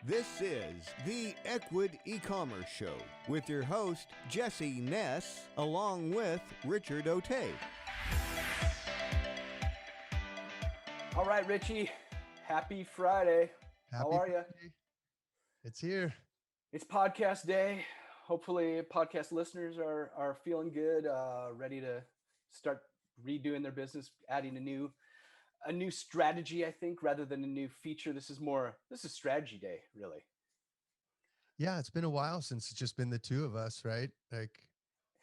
This is the Ecwid E-commerce show with your host, Jesse Ness, along with Richard O'Tay. All right, Richie, happy Friday. How are you? Friday. It's here. It's podcast day. Hopefully podcast listeners are feeling good, ready to start redoing their business, adding a new strategy, I think, rather than a new feature. This is strategy day, really. Yeah, it's been a while since it's just been the two of us, right? Like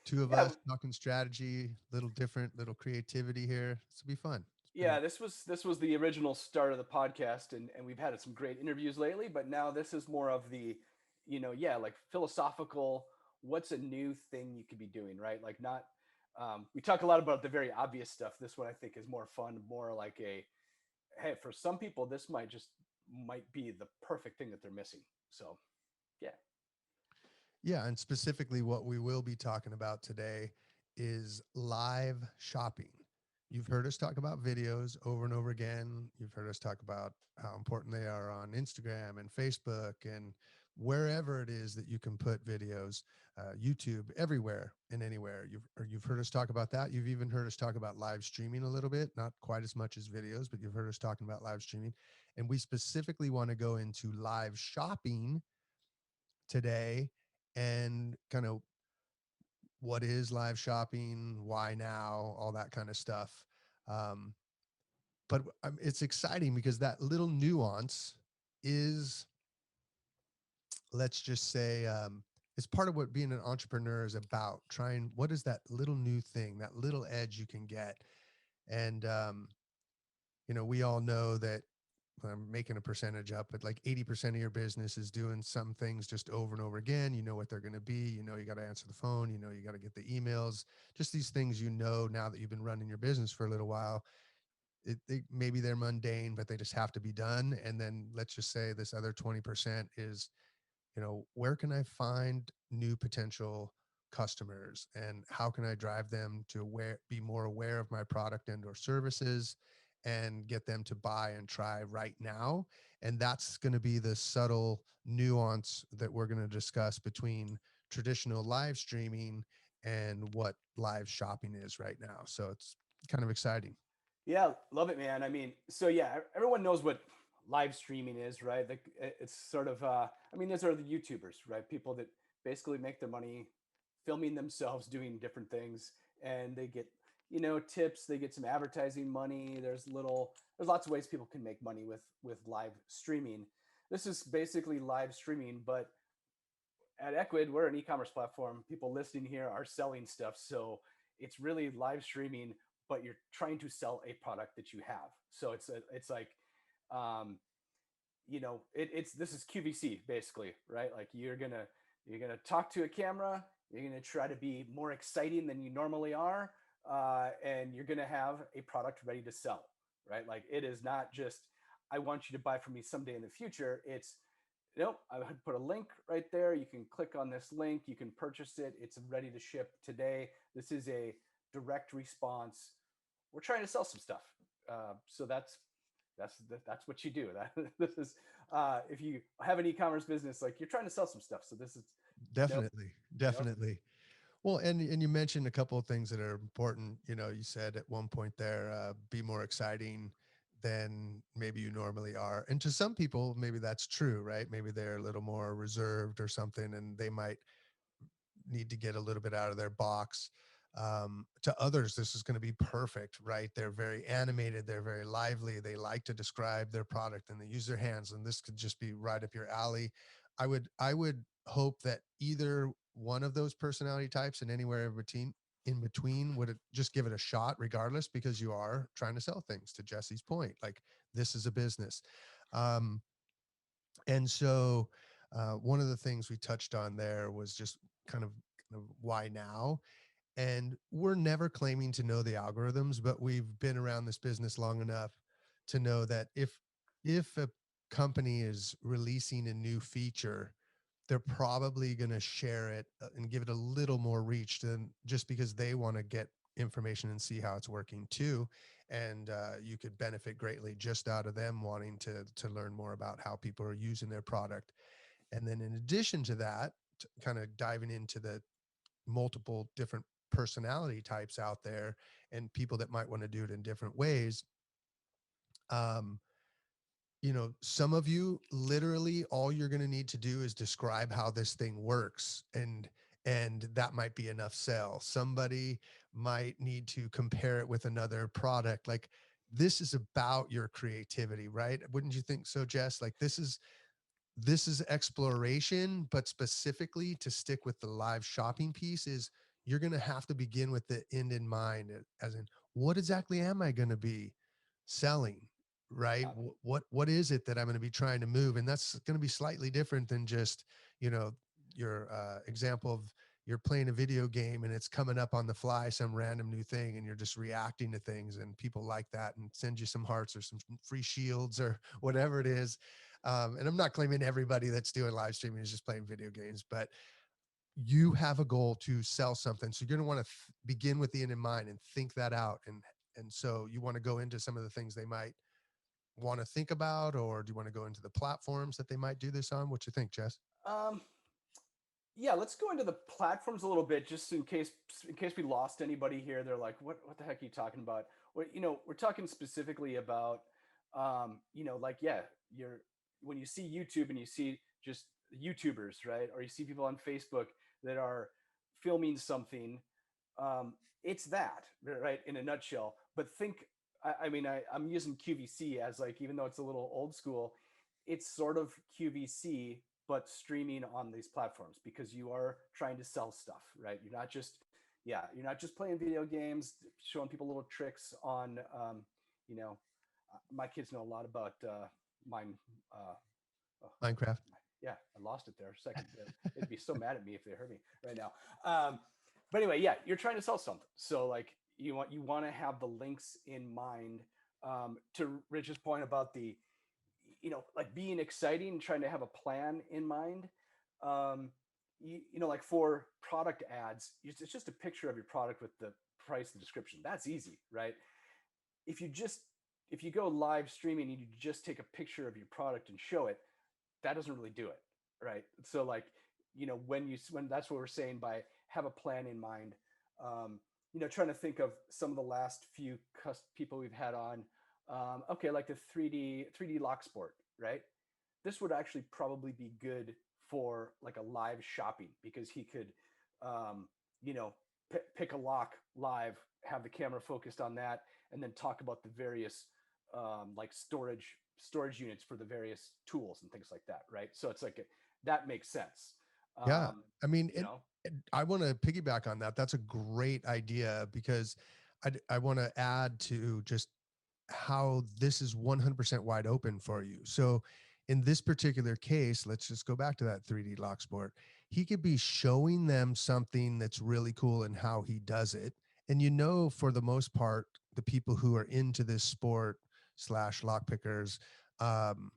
two of Yeah, us talking strategy, little different, little creativity here. This will be fun. yeah, this was the original start of the podcast, and we've had some great interviews lately, but now this is more of the, like philosophical, what's a new thing you could be doing, right? Like not we talk a lot about the very obvious stuff. This one I think is more fun, more like hey, for some people this might be the perfect thing that they're missing. So yeah. Yeah, and specifically what we will be talking about today is live shopping. You've heard us talk about videos over and over again. You've heard us talk about how important they are on Instagram and Facebook and wherever it is that you can put videos, YouTube, everywhere and anywhere. You've heard us talk about that. You've even heard us talk about live streaming a little bit, not quite as much as videos, but you've heard us talking about live streaming. And we specifically want to go into live shopping today and kind of what is live shopping, why now, all that kind of stuff. Um, but it's exciting because that little nuance is, let's just say, it's part of what being an entrepreneur is about. Trying, what is that little new thing, that little edge you can get? And, we all know that I'm making a percentage up, but like 80% of your business is doing some things just over and over again. You know what they're going to be. You got to answer the phone. You got to get the emails, just these things, now that you've been running your business for a little while. Maybe they're mundane, but they just have to be done. And then let's just say this other 20% is, where can I find new potential customers and how can I drive them to be more aware of my product and or services and get them to buy and try right now. And that's going to be the subtle nuance that we're going to discuss between traditional live streaming and what live shopping is right now. So it's kind of exciting. Yeah, love it, man. I mean, so yeah, everyone knows what live streaming is, right? It's sort of, these are the YouTubers, right? People that basically make their money filming themselves doing different things, and they get, tips. They get some advertising money. There's lots of ways people can make money with live streaming. This is basically live streaming, but at Ecwid, we're an e-commerce platform. People listening here are selling stuff, so it's really live streaming, but you're trying to sell a product that you have. So it's like, this is QVC basically, right? Like you're gonna talk to a camera. You're gonna try to be more exciting than you normally are, and you're gonna have a product ready to sell, right? Like it is not just I want you to buy from me someday in the future. It's nope, I would put a link right there. You can click on this link. You can purchase it. It's ready to ship today. This is a direct response. We're trying to sell some stuff. So that's what you do. This is if you have an e-commerce business, like you're trying to sell some stuff. So this is Definitely. Nope. Well, and you mentioned a couple of things that are important. You said at one point there, be more exciting than maybe you normally are. And to some people, maybe that's true, right? Maybe they're a little more reserved or something, and they might need to get a little bit out of their box. To others, this is going to be perfect, right? They're very animated. They're very lively. They like to describe their product and they use their hands. And this could just be right up your alley. I would hope that either one of those personality types and anywhere in between would just give it a shot regardless, because you are trying to sell things, to Jesse's point. Like this is a business. Um, and so one of the things we touched on there was just kind of why now. And we're never claiming to know the algorithms, but we've been around this business long enough to know that if a company is releasing a new feature, they're probably going to share it and give it a little more reach than just because they want to get information and see how it's working too. and you could benefit greatly just out of them wanting to learn more about how people are using their product. And then in addition to that, kind of diving into the multiple different personality types out there and people that might want to do it in different ways. um, some of you, literally all you're going to need to do is describe how this thing works, and that might be enough sell. Somebody might need to compare it with another product. Like, this is about your creativity, right? Wouldn't you think so, Jess? Like, this is exploration, but specifically to stick with the live shopping piece is you're going to have to begin with the end in mind, as in, what exactly am I going to be selling, right? Yeah. What is it that I'm going to be trying to move? And that's going to be slightly different than just, you know, your example of you're playing a video game and it's coming up on the fly, some random new thing, and you're just reacting to things, and people like that and send you some hearts or some free shields or whatever it is. And I'm not claiming everybody that's doing live streaming is just playing video games, but you have a goal to sell something. So you're going to want to begin with the end in mind and think that out. And so you want to go into some of the things they might want to think about, or do you want to go into the platforms that they might do this on? What you think, Jess? Um, yeah, let's go into the platforms a little bit, just in case we lost anybody here. They're like, what the heck are you talking about? We're talking specifically about, like, yeah, you're when you see YouTube and you see just YouTubers, right? Or you see people on Facebook that are filming something. um, it's that, right, in a nutshell. But I'm using QVC as, like, even though it's a little old school, it's sort of QVC but streaming on these platforms, because you are trying to sell stuff, right? You're not just playing video games, showing people little tricks on, you know my kids know a lot about mine. uh, oh, Minecraft. yeah, I lost it there a second. They'd be so mad at me if they heard me right now. But anyway, yeah, you're trying to sell something, so, like, you want to have the links in mind. To Rich's point about the, like, being exciting and trying to have a plan in mind. Like, for product ads, it's just a picture of your product with the price and description. That's easy, right? If you just if you go live streaming and you just take a picture of your product and show it, that doesn't really do it, right? So, like, when that's what we're saying by have a plan in mind. Trying to think of some of the last few people we've had on. Okay, like the 3D lock sport, right? This would actually probably be good for, like, a live shopping, because he could, um, you know pick a lock live, have the camera focused on that, and then talk about the various, like, storage units for the various tools and things like that, right? So it's like that makes sense. Yeah. um I mean, you know I want to piggyback on that. That's a great idea, because I want to add to just how this is 100% wide open for you. So in this particular case, let's just go back to that 3D lock sport. He could be showing them something that's really cool and how he does it. And for the most part, the people who are into this sport slash lock pickers, um,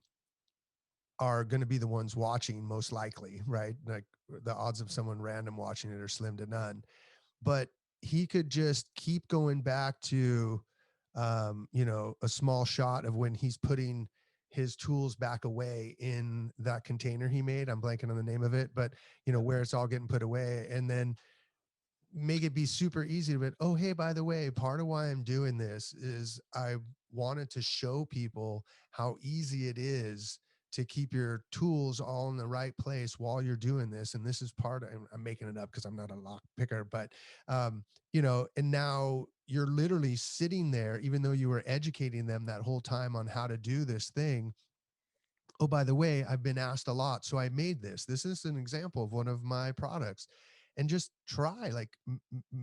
are going to be the ones watching most likely, right? Like, the odds of someone random watching it are slim to none. But he could just keep going back to, a small shot of when he's putting his tools back away in that container he made. I'm blanking on the name of it, but where it's all getting put away, and then make it be super easy to be, oh, hey, by the way, part of why I'm doing this is I wanted to show people how easy it is to keep your tools all in the right place while you're doing this. And this is part of, I'm making it up because I'm not a lock picker, but, and now you're literally sitting there, even though you were educating them that whole time on how to do this thing. Oh, by the way, I've been asked a lot, so I made this. This is an example of one of my products. And just try, like,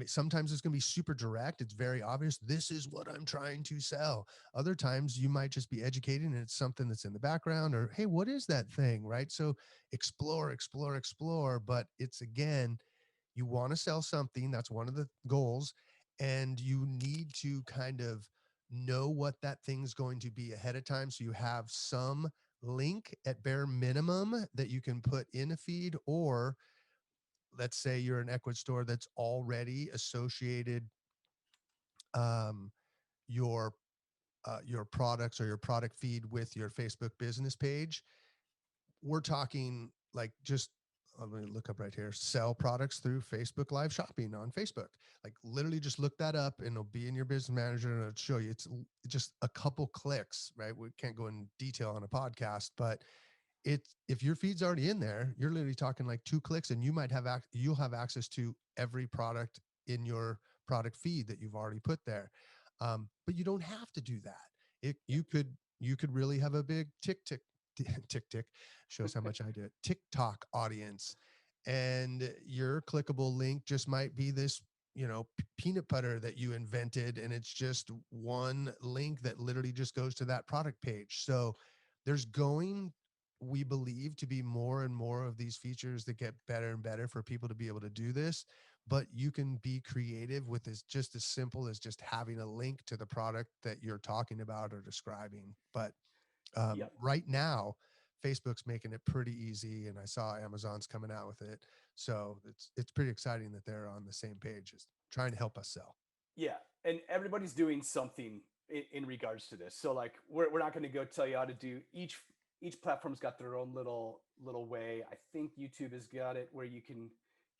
sometimes it's going to be super direct. It's very obvious. This is what I'm trying to sell. Other times you might just be educating and it's something that's in the background, or, hey, what is that thing? Right. So explore, explore, explore. But it's, again, you want to sell something. That's one of the goals. And you need to kind of know what that thing's going to be ahead of time. So you have some link at bare minimum that you can put in a feed, or let's say you're an Ecwid store that's already associated, um, your products or your product feed with your Facebook business page, we're talking like just I'm going to look up right here, sell products through Facebook live shopping on Facebook. Like literally just look that up and it'll be in your business manager and it'll show you. It's just a couple clicks, right? We can't go in detail on a podcast, but it's, if your feed's already in there, you're literally talking like 2 clicks and you might have, you'll have access to every product in your product feed that you've already put there. But you don't have to do that. You could really have a big tick shows how much I do it. TikTok audience, and your clickable link just might be this, peanut butter that you invented, and it's just one link that literally just goes to that product page. So there's going, we believe, to be more and more of these features that get better and better for people to be able to do this. But you can be creative with this, just as simple as just having a link to the product that you're talking about or describing. But Yep. right now, Facebook's making it pretty easy, and I saw Amazon's coming out with it. So it's pretty exciting that they're on the same page as trying to help us sell. Yeah, and everybody's doing something in regards to this. So like we're not going to go tell you how to do each platform's got their own little way. I think YouTube has got it where you can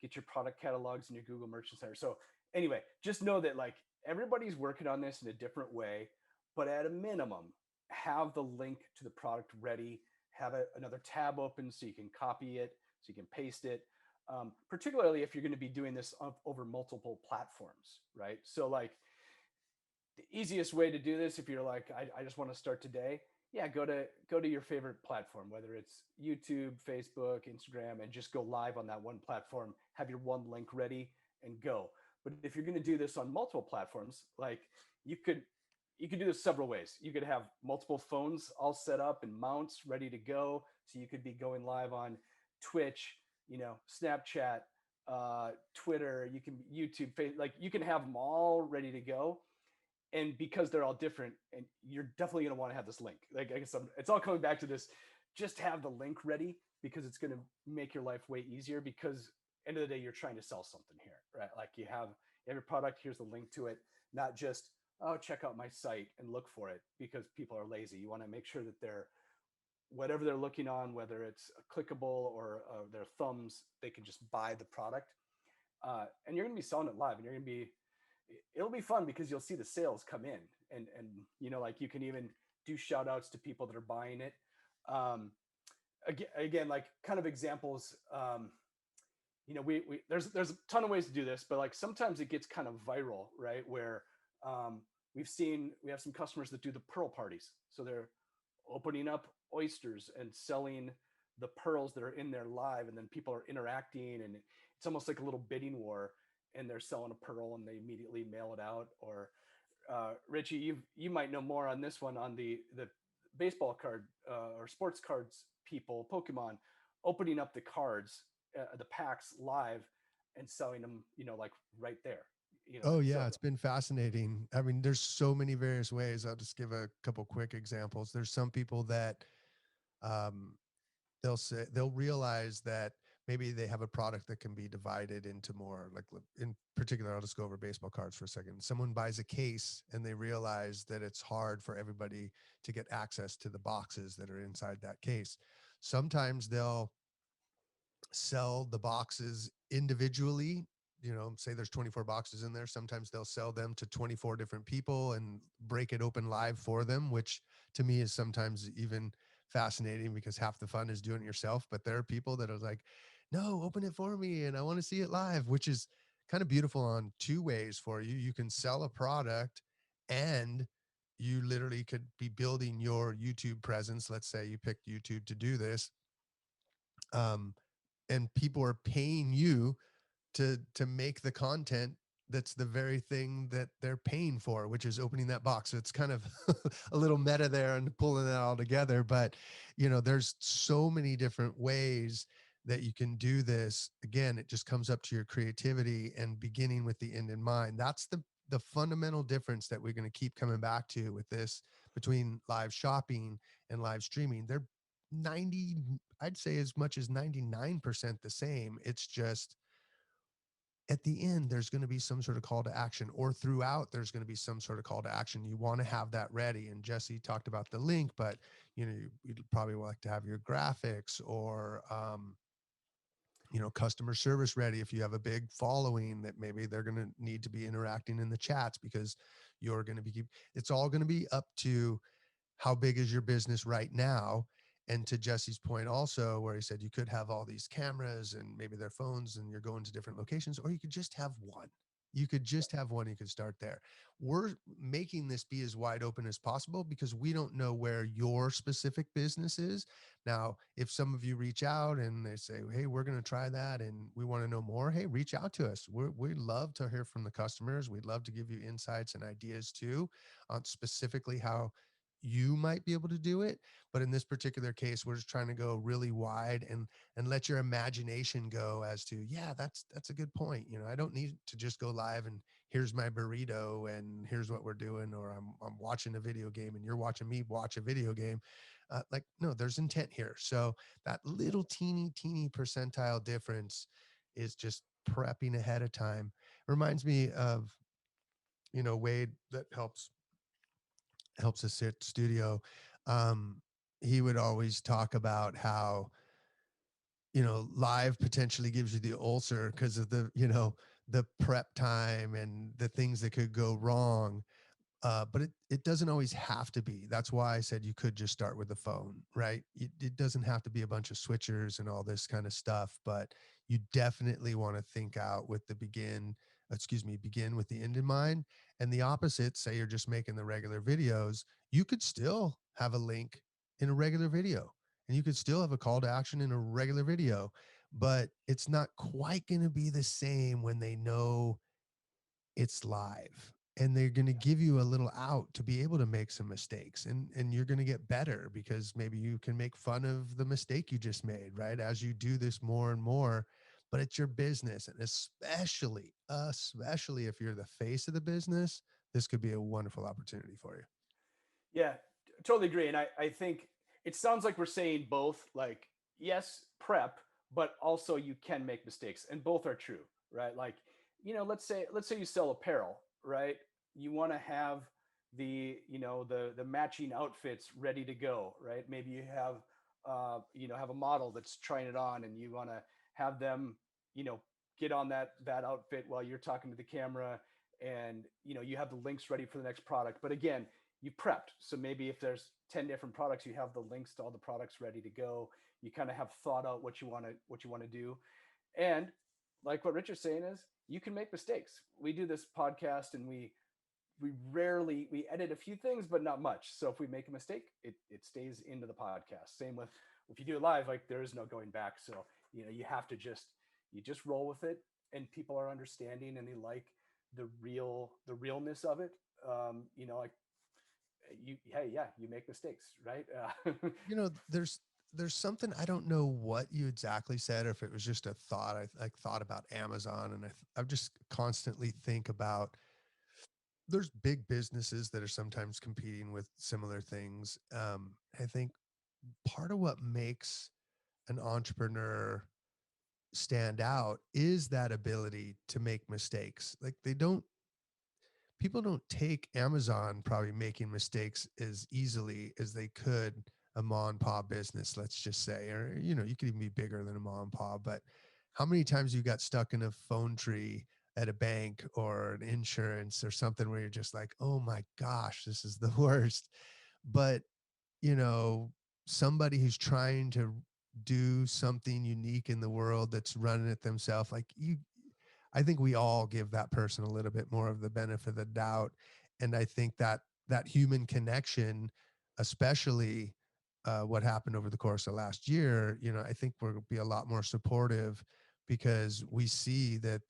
get your product catalogs in your Google Merchant Center. So anyway, just know that like everybody's working on this in a different way, but at a minimum, have the link to the product ready, have another tab open so you can copy it, so you can paste it. Particularly if you're going to be doing this over multiple platforms, right? So like the easiest way to do this, if you're like, I just want to start today, yeah, go to your favorite platform, whether it's YouTube, Facebook, Instagram, and just go live on that one platform, have your one link ready and go. But if you're going to do this on multiple platforms, like you could you could do this several ways. You could have multiple phones all set up and mounts ready to go. So you could be going live on Twitch, Snapchat, Twitter, you can YouTube, like you can have them all ready to go. And because they're all different, and you're definitely going to want to have this link. Like I guess it's all coming back to this. Just have the link ready because it's going to make your life way easier. Because end of the day, you're trying to sell something here, right? Like you have your product. Here's the link to it, not just check out my site and look for it because people are lazy. You want to make sure that they're whatever they're looking on, whether it's clickable or their thumbs, they can just buy the product. And you're going to be selling it live, and it'll be fun because you'll see the sales come in, and like you can even do shout outs to people that are buying it. Again, like kind of examples. We there's a ton of ways to do this, but like sometimes it gets kind of viral, right? Where we have some customers that do the pearl parties, so they're opening up oysters and selling the pearls that are in there live, and then people are interacting, and it's almost like a little bidding war, and they're selling a pearl and they immediately mail it out. Or Richie, you might know more on this one, on the baseball card or sports cards people, Pokemon, opening up the cards, the packs live and selling them, like right there. Oh So yeah, it's been fascinating. I mean, there's so many various ways. I'll just give a couple quick examples. There's some people that um, they'll realize that maybe they have a product that can be divided into more, like in particular, I'll just go over baseball cards for a second. Someone buys a case and they realize that it's hard for everybody to get access to the boxes that are inside that case. Sometimes they'll sell the boxes individually. Say there's 24 boxes in there. Sometimes they'll sell them to 24 different people and break it open live for them, which to me is sometimes even fascinating because half the fun is doing it yourself. But there are people that are like, no, open it for me and I want to see it live, which is kind of beautiful on two ways for you. You can sell a product, and you literally could be building your YouTube presence. Let's say you picked YouTube to do this. Um, and people are paying you to make the content that's the very thing that they're paying for, which is opening that box. So it's kind of a little meta there and pulling that all together. But there's so many different ways that you can do this. Again, it just comes up to your creativity and beginning with the end in mind. That's the fundamental difference that we're going to keep coming back to with this, between live shopping and live streaming. They're 90, I'd say as much as 99% the same. It's just at the end, there's going to be some sort of call to action, or throughout, there's going to be some sort of call to action. You want to have that ready. And Jesse talked about the link, but you'd probably like to have your graphics or, customer service ready. If you have a big following that maybe they're going to need to be interacting in the chats because you're going to be, it's all going to be up to how big is your business right now. And to Jesse's point also, where he said you could have all these cameras and maybe their phones and you're going to different locations, or you could just have one. You could just have one. You could start there. We're making this be as wide open as possible because we don't know where your specific business is. Now, if some of you reach out and they say, hey, we're going to try that and we want to know more, hey, reach out to us. We love to hear from the customers. We'd love to give you insights and ideas too on specifically how you might be able to do it. But in this particular case, we're just trying to go really wide and let your imagination go as to, yeah, that's a good point. I don't need to just go live and here's my burrito and here's what we're doing, or I'm watching a video game and you're watching me watch a video game. No, there's intent here. So that little teeny percentile difference is just prepping ahead of time. Reminds me of, Wade that helps us at studio. Um, he would always talk about how, live potentially gives you the ulcer because of the prep time and the things that could go wrong. But it doesn't always have to be. That's why I said you could just start with the phone, right? It doesn't have to be a bunch of switchers and all this kind of stuff, but you definitely want to think out with begin with the end in mind. And the opposite, say you're just making the regular videos, you could still have a link in a regular video and you could still have a call to action in a regular video, but it's not quite going to be the same when they know it's live, and they're going to give you a little out to be able to make some mistakes, and you're going to get better because maybe you can make fun of the mistake you just made, right, as you do this more and more. But it's your business, and especially if you're the face of the business, this could be a wonderful opportunity for you. Yeah, totally agree. And I think it sounds like we're saying both, like, yes, prep, but also you can make mistakes. And both are true, right? Like, let's say you sell apparel, right? You want to have the matching outfits ready to go, right? Maybe you have a model that's trying it on and you want to have them, you know, get on that outfit while you're talking to the camera, and you have the links ready for the next product. But again, you prepped. So maybe if there's 10 different products, you have the links to all the products ready to go. You kind of have thought out what you want to do. And like what Richard's saying is you can make mistakes. We do this podcast and we edit a few things, but not much. So if we make a mistake, it stays into the podcast. Same with if you do it live, like there is no going back. So you have to just roll with it, and people are understanding and they like the realness of it. Like hey, yeah, you make mistakes, right? There's something, I don't know what you exactly said, or if it was just a thought. I like thought about Amazon, and I've just constantly think about, there's big businesses that are sometimes competing with similar things. I think part of what makes an entrepreneur stand out is that ability to make mistakes. Like people don't take Amazon probably making mistakes as easily as they could a mom and pop business, let's just say, or, you could even be bigger than a mom and pop. But how many times you got stuck in a phone tree at a bank or an insurance or something where you're just like, oh my gosh, this is the worst. But, you know, somebody who's trying to do something unique in the world that's running it themselves, like I think we all give that person a little bit more of the benefit of the doubt. And I think that human connection, especially what happened over the course of last year, I think we're going to be a lot more supportive because we see that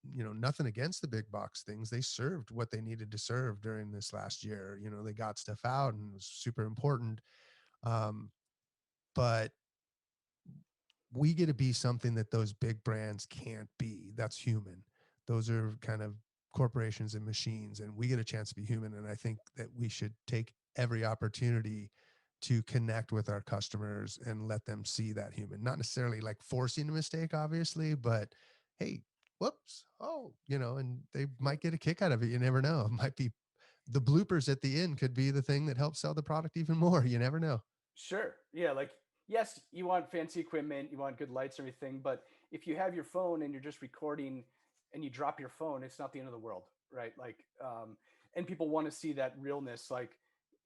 nothing against the big box things. They served what they needed to serve during this last year. They got stuff out and it was super important. Um, but we get to be something that those big brands can't be. That's human. Those are kind of corporations and machines, and we get a chance to be human. And I think that we should take every opportunity to connect with our customers and let them see that human, not necessarily like forcing a mistake, obviously, but hey, whoops, oh, and they might get a kick out of it. You never know. It might be the bloopers at the end could be the thing that helps sell the product even more. You never know. Sure. Yeah. Like, yes, you want fancy equipment, you want good lights and everything, but if you have your phone and you're just recording and you drop your phone, it's not the end of the world, right? Like, and people want to see that realness. Like,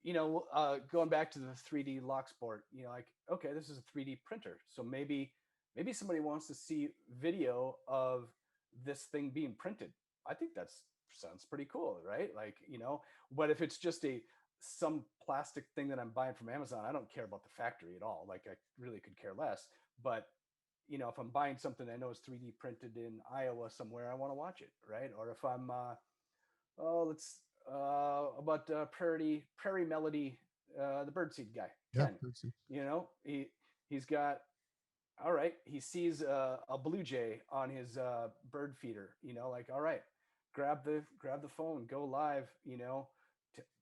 going back to the 3D lock sport, like, okay, this is a 3D printer, so maybe somebody wants to see video of this thing being printed. I think that's sounds pretty cool, right? Like, but if it's just some plastic thing that I'm buying from Amazon, I don't care about the factory at all. Like, I really could care less. But if I'm buying something I know is 3D printed in Iowa somewhere, I want to watch it, right? Or if I'm let's about Prairie Melody, the birdseed guy, Yeah, Ken. let's see. He's got, all right, he sees a blue jay on his bird feeder, like, all right, grab the phone, go live,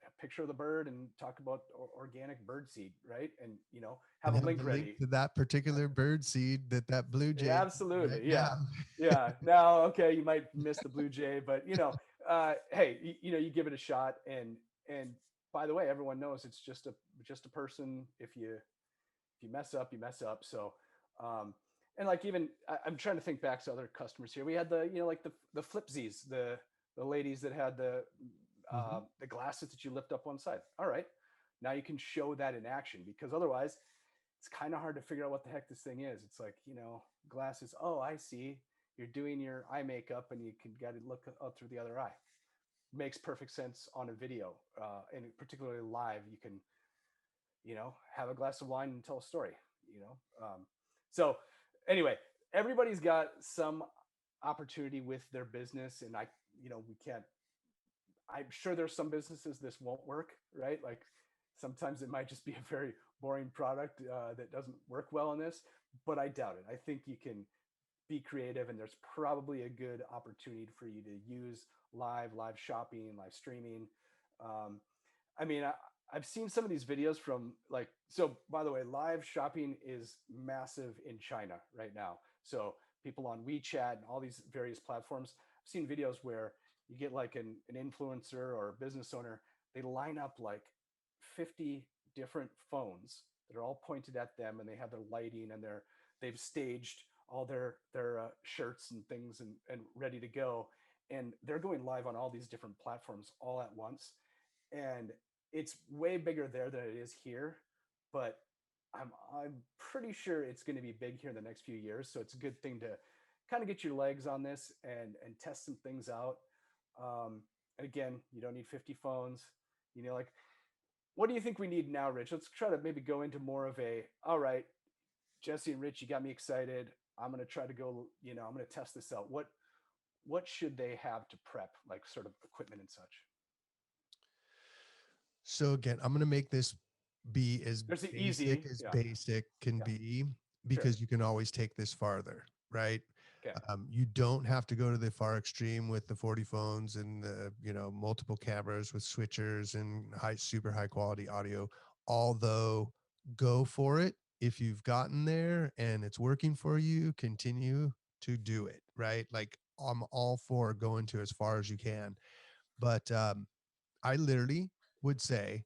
a picture of the bird and talk about organic bird seed, right? And have And a have the link link ready. to that particular bird seed that blue Yeah, jay right absolutely. Yeah. now. Yeah. Now, okay, you might miss the blue jay, but hey, you give it a shot. And by the way, everyone knows it's just a person. If you mess up, you mess up. So, um, and like, even I'm trying to think back to other customers here. We had like the flipsies, the ladies that had Mhm. the glasses that you lift up one side. All right, now you can show that in action, because otherwise it's kind of hard to figure out what the heck this thing is. It's like, glasses. Oh, I see. You're doing your eye makeup and you can get to look up through the other eye. Makes perfect sense on a video, and particularly live. You can, have a glass of wine and tell a story. So anyway, everybody's got some opportunity with their business, and we can't. I'm sure there's some businesses this won't work, right? Like, sometimes it might just be a very boring product that doesn't work well in this, but I doubt it. I think you can be creative, and there's probably a good opportunity for you to use live shopping, live streaming. Um, I mean, I've seen some of these videos from, like, so by the way, live shopping is massive in China right now. So people on WeChat and all these various platforms, I've seen videos where you get like an influencer or a business owner, they line up like 50 different phones that are all pointed at them, and they have their lighting, and they've staged all their shirts and things, and ready to go, and they're going live on all these different platforms all at once. And it's way bigger there than it is here, but I'm pretty sure it's going to be big here in the next few years. So it's a good thing to kind of get your legs on this and test some things out. And again, you don't need 50 phones. Like, what do you think we need now, Rich? Let's try to maybe go into more of all right, Jesse and Rich, you got me excited. I'm going to try to go, I'm going to test this out. What should they have to prep, like, sort of equipment and such? So again, I'm going to make this be as There's the easy. Yeah. basic can Yeah. be, Sure. because you can always take this farther, right? Okay. You don't have to go to the far extreme with the 40 phones and the multiple cameras with switchers and super high quality audio. Although, go for it if you've gotten there and it's working for you. Continue to do it, right? Like, I'm all for going to as far as you can, but I literally would say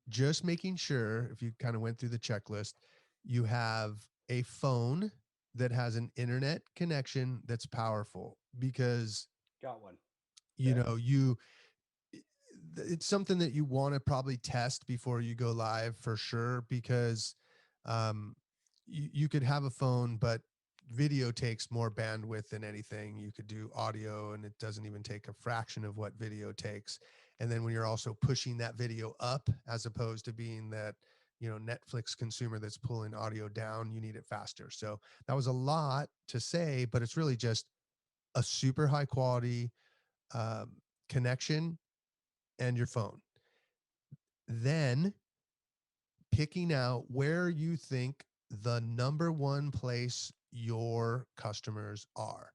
just making sure, if you kind of went through the checklist, you have a phone that has an internet connection that's powerful, because Got one. you Okay. know you it's something that you want to probably test before you go live for sure, because um you could have a phone, but video takes more bandwidth than anything. You could do audio and it doesn't even take a fraction of what video takes. And then when you're also pushing that video up, as opposed to being that Netflix consumer that's pulling audio down, you need it faster. So that was a lot to say, but it's really just a super high quality um, connection and your phone. Then picking out where you think the number one place your customers are.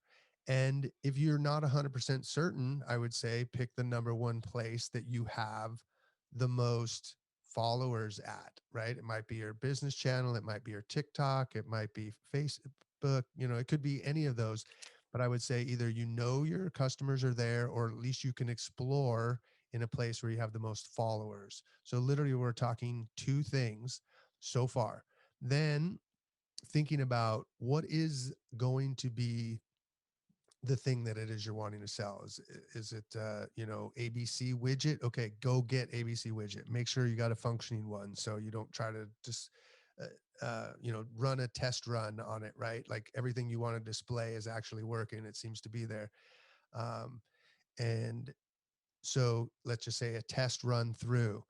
And if you're not 100% certain, I would say pick the number one place that you have the most followers at, right? It might be your business channel, it might be your TikTok, it might be Facebook, it could be any of those. but I would say either your customers are there, or at least you can explore in a place where you have the most followers. So literally, we're talking two things so far. Then thinking about what is going to be the thing that it is you're wanting to sell. Is it ABC widget? Okay, go get ABC widget. Make sure you got a functioning one, so you don't try to just run a test run on it, right? Like everything you want to display is actually working. It seems to be there. um, and so let's just say a test run through.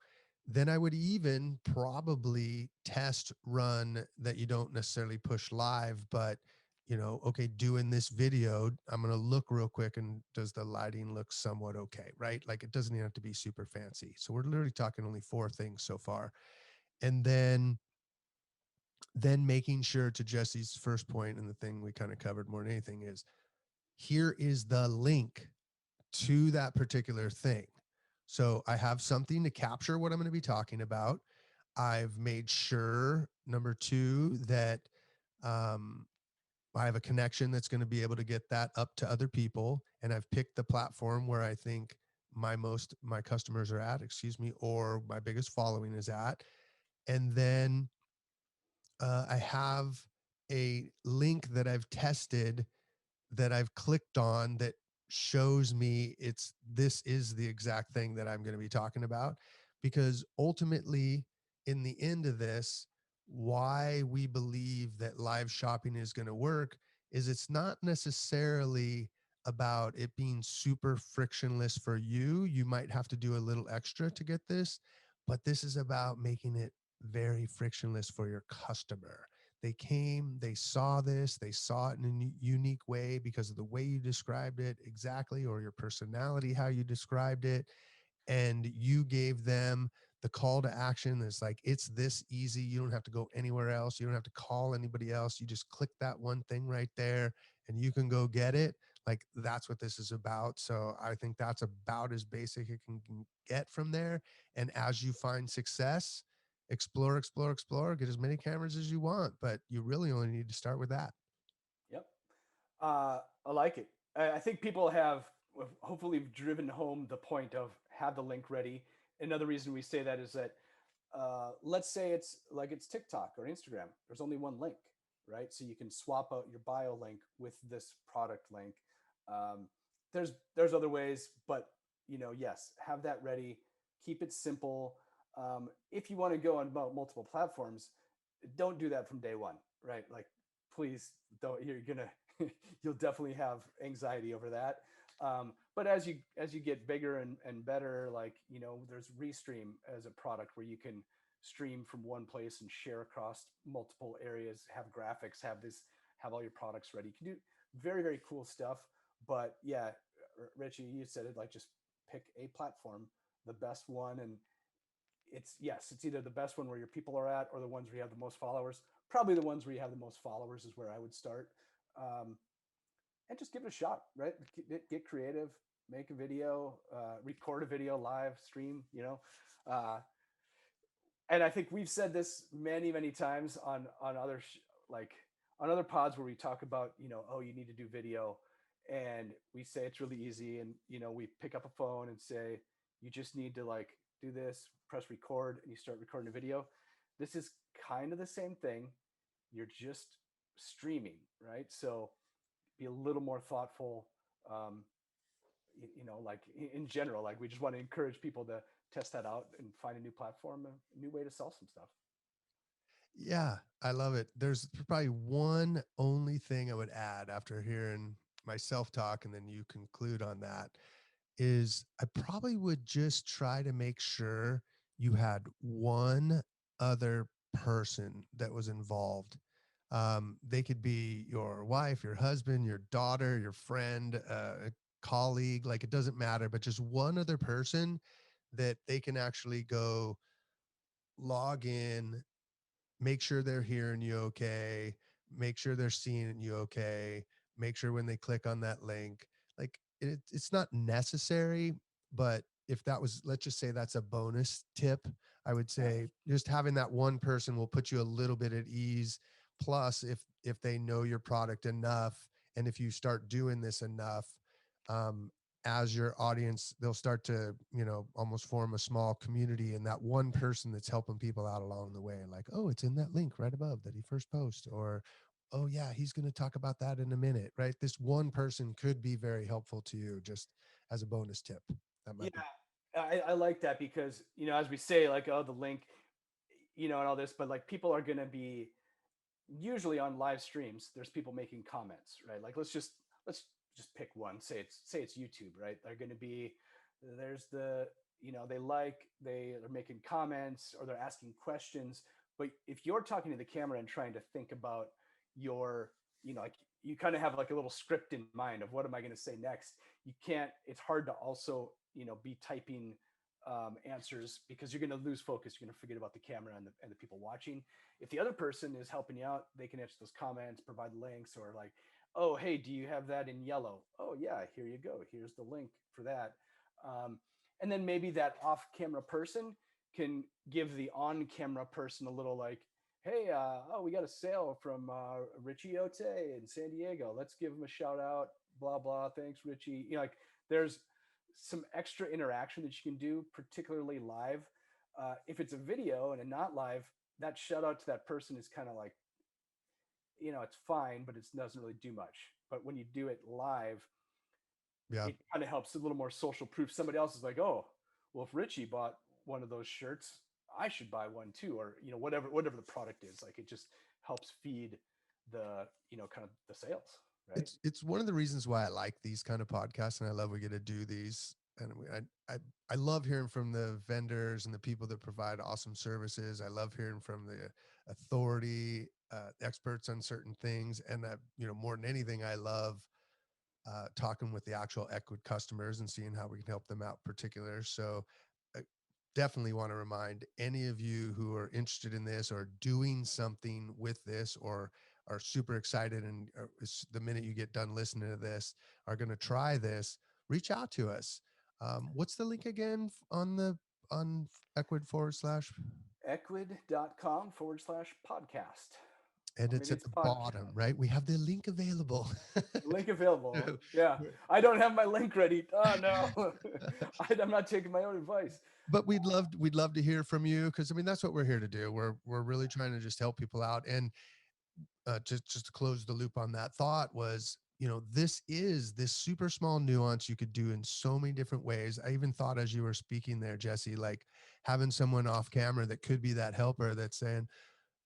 Then I would even probably test run that you don't necessarily push live, but okay, doing this video, I'm going to look real quick, and does the lighting look somewhat okay, right? Like it doesn't even have to be super fancy. So we're literally talking only four things so far. And then making sure, to Jesse's first point, and the thing we kind of covered more than anything, is here is the link to that particular thing. So I have something to capture what I'm going to be talking about. I've made sure, number two, that um, I have a connection that's going to be able to get that up to other people. And I've picked the platform where I think my customers are at, or my biggest following is at. And then I have a link that I've tested, that I've clicked on, that shows me this is the exact thing that I'm going to be talking about. Because ultimately, in the end of this, why we believe that live shopping is going to work is it's not necessarily about it being super frictionless for you. You might have to do a little extra to get this, but this is about making it very frictionless for your customer. They came, they saw this, they saw it in a unique way because of the way you described it exactly, or your personality, how you described it. And you gave them the call to action. That's like, it's this easy. You don't have to go anywhere else. You don't have to call anybody else. You just click that one thing right there and you can go get it. Like that's what this is about. So I think that's about as basic it can get from there. And as you find success, explore, get as many cameras as you want, but you really only need to start with that. Yep. I like it. I think people have hopefully driven home the point of have the link ready. Another reason we say that is that let's say it's TikTok or Instagram. There's only one link, right? So you can swap out your bio link with this product link. Um, there's other ways, but yes, have that ready. Keep it simple. If you want to go on multiple platforms, don't do that from day one, right? Like, please don't. You're gonna you'll definitely have anxiety over that. But as you get bigger and better, like there's Restream as a product where you can stream from one place and share across multiple areas, have graphics, have all your products ready. You can do very, very cool stuff. But yeah, Richie, you said it, like just pick a platform, the best one. And it's either the best one where your people are at or the ones where you have the most followers. Probably the ones where you have the most followers is where I would start. And just give it a shot, right? Get creative, make a video, record a video, live stream, uh, and I think we've said this many, many times on other like on other pods where we talk about, oh, you need to do video, and we say it's really easy, and we pick up a phone and say you just need to like do this, press record, and you start recording a video. This is kind of the same thing. You're just streaming, right? So be a little more thoughtful. Um, like in general, like we just want to encourage people to test that out and find a new platform, a new way to sell some stuff. Yeah, I love it. There's probably one only thing I would add after hearing myself talk, and then you conclude on that, is I probably would just try to make sure you had one other person that was involved. They could be your wife, your husband, your daughter, your friend, a colleague, like it doesn't matter, but just one other person that they can actually go log in, make sure they're hearing you okay, make sure they're seeing you okay, make sure when they click on that link, like it's not necessary, but if that was, let's just say that's a bonus tip, I would Yeah. say just having that one person will put you a little bit at ease. Plus, if they know your product enough And if you start doing this enough, um, as your audience, they'll start to, almost form a small community, and that one person that's helping people out along the way, like, oh, it's in that link right above that he first posted, or, oh yeah, he's going to talk about that in a minute, right? This one person could be very helpful to you, just as a bonus tip. That Yeah, might be. I like that because, as we say, like, oh, the link, and all this, but like people are going to be usually on live streams. There's people making comments, right? Like, let's just pick one. Say it's YouTube, right? They're going to be, there's the, they're making comments or they're asking questions. But if you're talking to the camera and trying to think about your, like, you kind of have like a little script in mind of what am I going to say next. You can't, it's hard to also, be typing answers, because you're going to lose focus. You're going to forget about the camera and the people watching. If the other person is helping you out, they can answer those comments, provide links, or like, oh, hey, do you have that in yellow? Oh yeah, here you go, here's the link for that. And then maybe that off camera person can give the on camera person a little like, hey, oh, we got a sale from Richie Ote in San Diego, let's give him a shout out, blah blah, thanks Richie. Like, there's some extra interaction that you can do, particularly live. If it's a video and not live, that shout out to that person is kind of like, it's fine, but it doesn't really do much. But when you do it live, Yeah. it kind of helps, a little more social proof. Somebody else is like, oh, well, if Richie bought one of those shirts, I should buy one too, or whatever the product is. Like, it just helps feed the kind of the sales, right? It's one of the reasons why I like these kind of podcasts, and I love we get to do these. And I love hearing from the vendors and the people that provide awesome services. I love hearing from the authority experts on certain things, and more than anything, I love talking with the actual Ecwid customers and seeing how we can help them out in particular. So I definitely want to remind any of you who are interested in this or doing something with this, or are super excited and the minute you get done listening to this are going to try this, reach out to us. What's the link again on Ecwid / Ecwid.com/podcast. and Or it's maybe at it's the podcast. bottom, right? We have the link available. Link available. Yeah. I don't have my link ready. Oh no. I'm not taking my own advice. But we'd love to hear from you, because I mean that's what we're here to do. We're really trying to just help people out. And just to close the loop on that thought was, this is this super small nuance you could do in so many different ways. I even thought as you were speaking there, Jesse, like having someone off camera that could be that helper that's saying,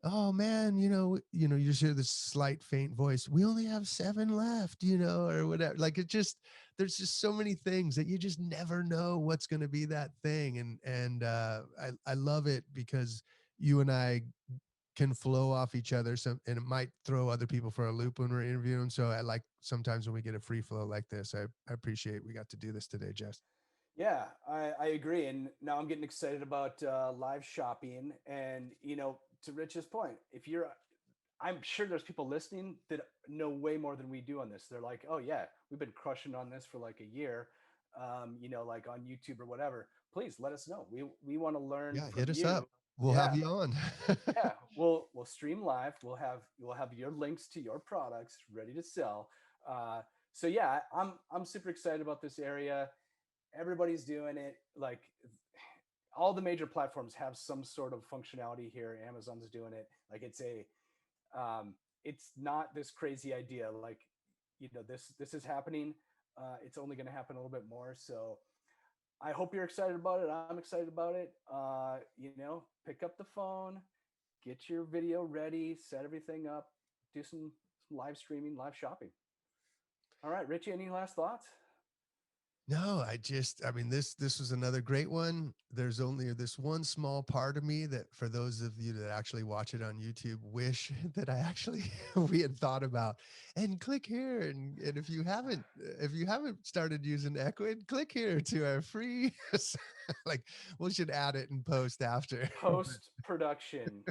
oh man, you just hear this slight faint voice, we only have 7 left, or whatever. Like, there's just so many things that you just never know what's going to be that thing. And I love it because you and I can flow off each other, and it might throw other people for a loop when we're interviewing. So I like sometimes when we get a free flow like this. I appreciate we got to do this today, Jess. Yeah, I agree. And now I'm getting excited about live shopping. And, to Rich's point, I'm sure there's people listening that know way more than we do on this. They're like, oh, yeah, we've been crushing on this for like a year, like on YouTube or whatever. Please let us know. We want to learn Yeah, from hit us you. up, we'll have Yeah. you on. Yeah, we'll stream live. We'll have your links to your products ready to sell. So yeah, I'm super excited about this area. Everybody's doing it. Like, all the major platforms have some sort of functionality here. Amazon's doing it. Like, it's not this crazy idea. Like, this is happening. It's only going to happen a little bit more. So I hope you're excited about it. I'm excited about it. Pick up the phone, get your video ready, set everything up, do some live streaming, live shopping. All right, Richie, any last thoughts? No, I mean, this was another great one. There's only this one small part of me that, for those of you that actually watch it on YouTube, wish that I actually we had thought about. And click here, and if you haven't started using Ecwid, click here to our free. Like, we should add it in post after. Post production,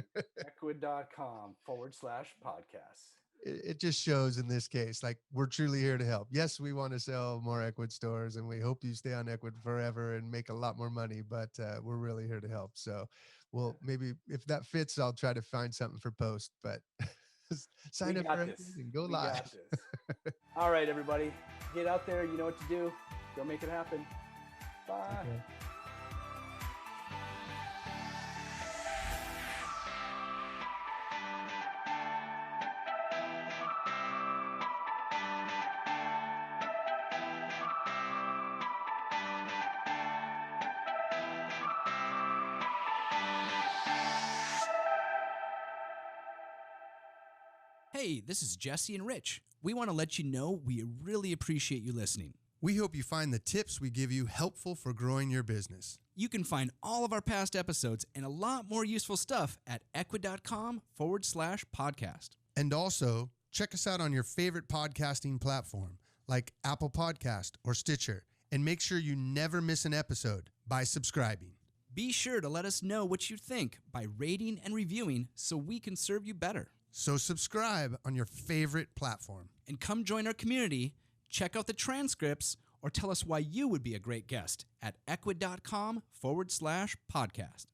ecwid.com/podcast. It just shows in this case, like, we're truly here to help. Yes, we want to sell more Ecwid stores, and we hope you stay on Ecwid forever and make a lot more money, but we're really here to help. So, well, maybe if that fits, I'll try to find something for post, but We sign up for got Ecwid this. and go We live. got this. All right, everybody, get out there. You know what to do. Go make it happen. Bye. Okay. Hey, this is Jesse and Rich. We want to let you know we really appreciate you listening. We hope you find the tips we give you helpful for growing your business. You can find all of our past episodes and a lot more useful stuff at ecwid.com/podcast. And also, check us out on your favorite podcasting platform like Apple Podcast or Stitcher, and make sure you never miss an episode by subscribing. Be sure to let us know what you think by rating and reviewing so we can serve you better. So subscribe on your favorite platform. And come join our community, check out the transcripts, or tell us why you would be a great guest at ecwid.com/podcast.